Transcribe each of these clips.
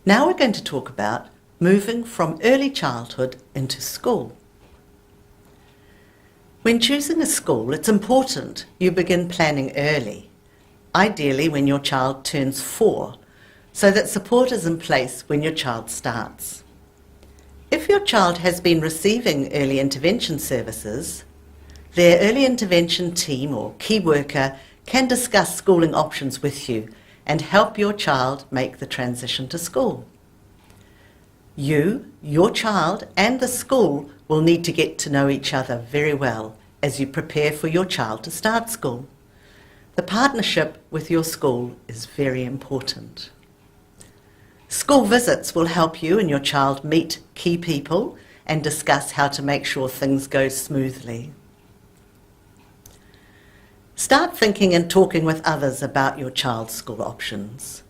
Now we're going to talk about moving from early childhood into school. When choosing a school, it's important you begin planning early, ideally when your child turns 4, so that support is in place when your child starts. If your child has been receiving early intervention services, their early intervention team or key worker can discuss schooling options with you and help your child make the transition to school. You, your child, and the school will need to get to know each other very well as you prepare for your child to start school. The partnership with your school is very important. School visits will help you and your child meet key people and discuss how to make sure things go smoothly. Start thinking and talking with others about your child's school options.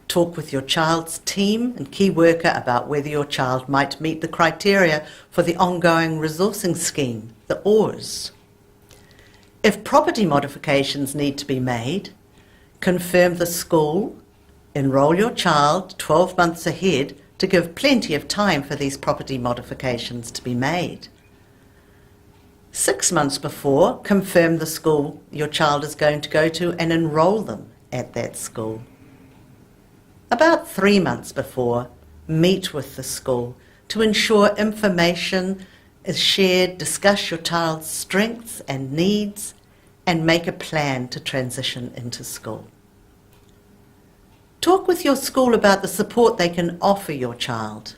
Talk with your child's team and key worker about whether your child might meet the criteria for the ongoing resourcing scheme, the ORS. If property modifications need to be made, confirm the school, enrol your child 12 months ahead to give plenty of time for these property modifications to be made. 6 months before, confirm the school your child is going to go to and enrol them at that school. About 3 months before, meet with the school to ensure information is shared, discuss your child's strengths and needs, and make a plan to transition into school. Talk with your school about the support they can offer your child.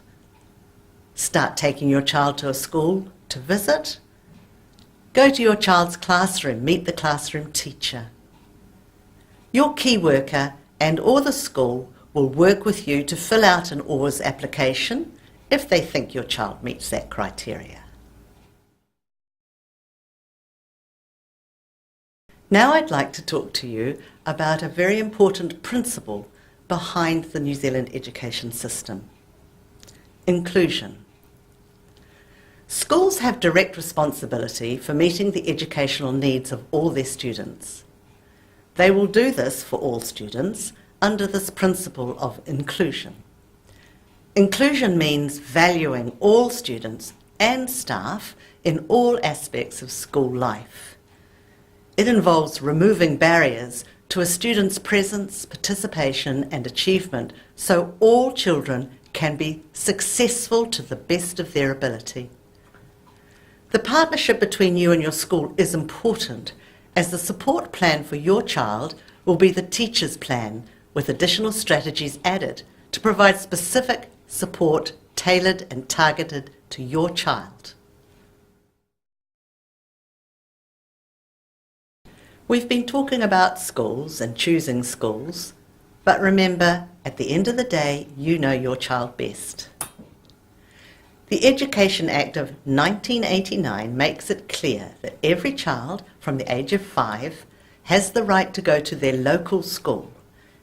Start taking your child to a school to visit. Go to your child's classroom, meet the classroom teacher. Your key worker and or the school will work with you to fill out an ORS application if they think your child meets that criteria. Now I'd like to talk to you about a very important principle behind the New Zealand education system: inclusion. Schools have direct responsibility for meeting the educational needs of all their students. They will do this for all students under this principle of inclusion. Inclusion means valuing all students and staff in all aspects of school life. It involves removing barriers to a student's presence, participation and achievement so all children can be successful to the best of their ability. The partnership between you and your school is important, as the support plan for your child will be the teacher's plan, with additional strategies added to provide specific support tailored and targeted to your child. We've been talking about schools and choosing schools, but remember, at the end of the day, you know your child best. The Education Act of 1989 makes it clear that every child from the age of 5 has the right to go to their local school,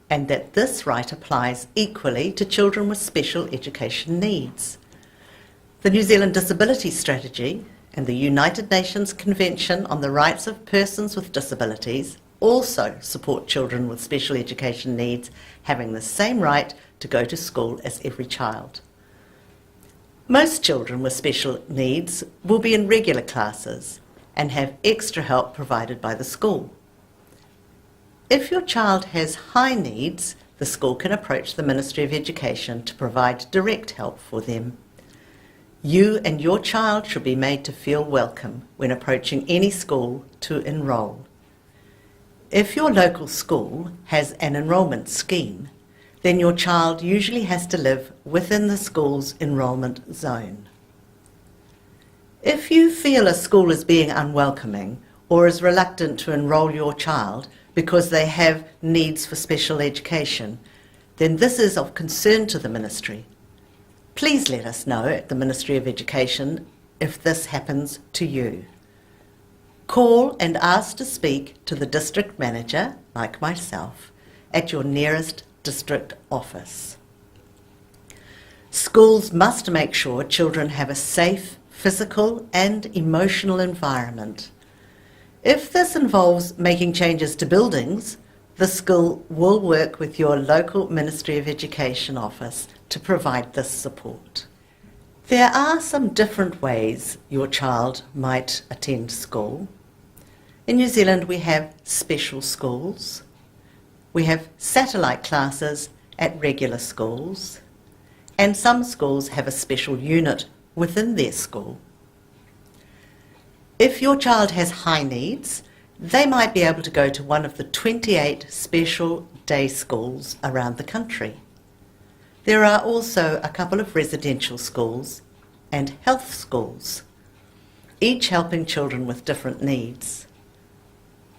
and that this right applies equally to children with special education needs. The New Zealand Disability Strategy and the United Nations Convention on the Rights of Persons with Disabilities also support children with special education needs having the same right to go to school as every child. Most children with special needs will be in regular classes and have extra help provided by the school. If your child has high needs, the school can approach the Ministry of Education to provide direct help for them. You and your child should be made to feel welcome when approaching any school to enrol. If your local school has an enrolment scheme, then your child usually has to live within the school's enrolment zone. If you feel a school is being unwelcoming or is reluctant to enrol your child because they have needs for special education, then this is of concern to the Ministry. Please let us know at the Ministry of Education if this happens to you. Call and ask to speak to the district manager, like myself, at your nearest district office. Schools must make sure children have a safe physical and emotional environment. If this involves making changes to buildings, the school will work with your local Ministry of Education office to provide this support. There are some different ways your child might attend school. In New Zealand we have special schools, we have satellite classes at regular schools, and some schools have a special unit within their school. If your child has high needs, they might be able to go to one of the 28 special day schools around the country. There are also a couple of residential schools and health schools, each helping children with different needs.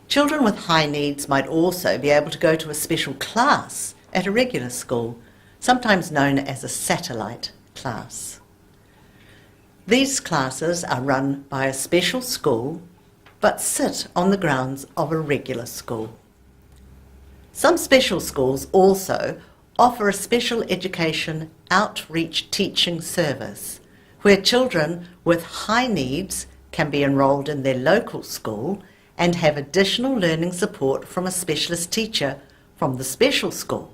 Children with high needs might also be able to go to a special class at a regular school, sometimes known as a satellite class. These classes are run by a special school but sit on the grounds of a regular school. Some special schools also offer a special education outreach teaching service where children with high needs can be enrolled in their local school and have additional learning support from a specialist teacher from the special school.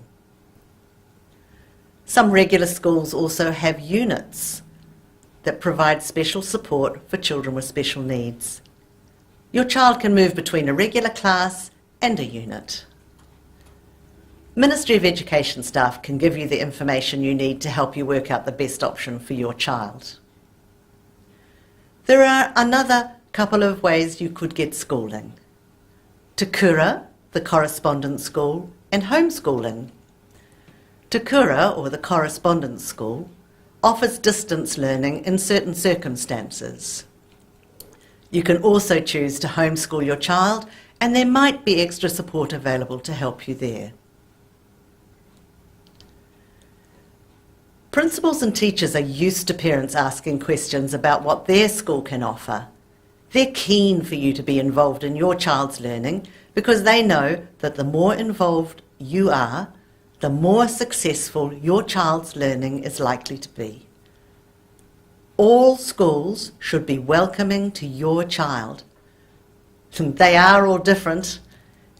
Some regular schools also have units that provide special support for children with special needs. Your child can move between a regular class and a unit. Ministry of Education staff can give you the information you need to help you work out the best option for your child. There are another couple of ways you could get schooling. Te Kura, the correspondence school, and homeschooling. Te Kura, or the correspondence school, offers distance learning in certain circumstances. You can also choose to homeschool your child, and there might be extra support available to help you there. Principals and teachers are used to parents asking questions about what their school can offer. They're keen for you to be involved in your child's learning because they know that the more involved you are, the more successful your child's learning is likely to be. All schools should be welcoming to your child. They are all different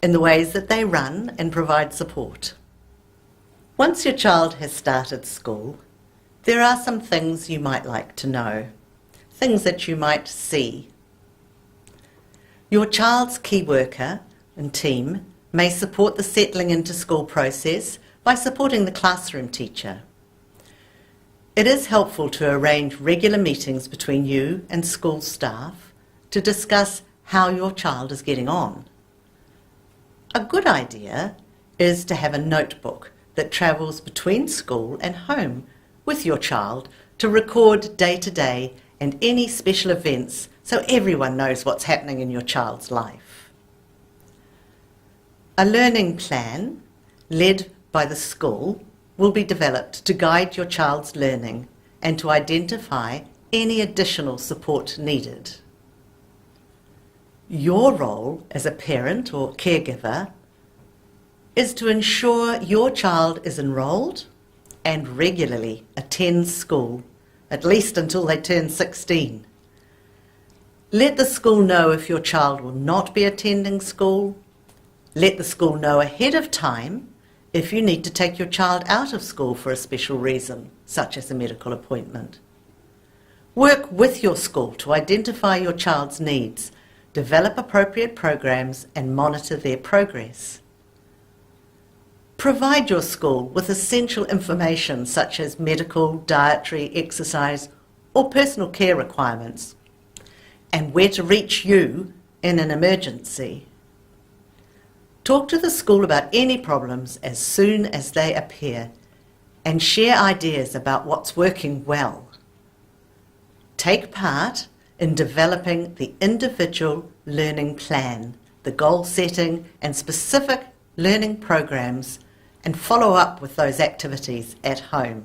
in the ways that they run and provide support. Once your child has started school, there are some things you might like to know, things that you might see. Your child's key worker and team may support the settling into school process by supporting the classroom teacher. It is helpful to arrange regular meetings between you and school staff to discuss how your child is getting on. A good idea is to have a notebook that travels between school and home with your child to record day-to-day and any special events so everyone knows what's happening in your child's life. A learning plan led by the school will be developed to guide your child's learning and to identify any additional support needed. Your role as a parent or caregiver is to ensure your child is enrolled and regularly attends school, at least until they turn 16. Let the school know if your child will not be attending school. Let the school know ahead of time if you need to take your child out of school for a special reason, such as a medical appointment. Work with your school to identify your child's needs, develop appropriate programs and monitor their progress. Provide your school with essential information such as medical, dietary, exercise or personal care requirements and where to reach you in an emergency. Talk to the school about any problems as soon as they appear and share ideas about what's working well. Take part in developing the individual learning plan, the goal setting and specific learning programs, and follow up with those activities at home.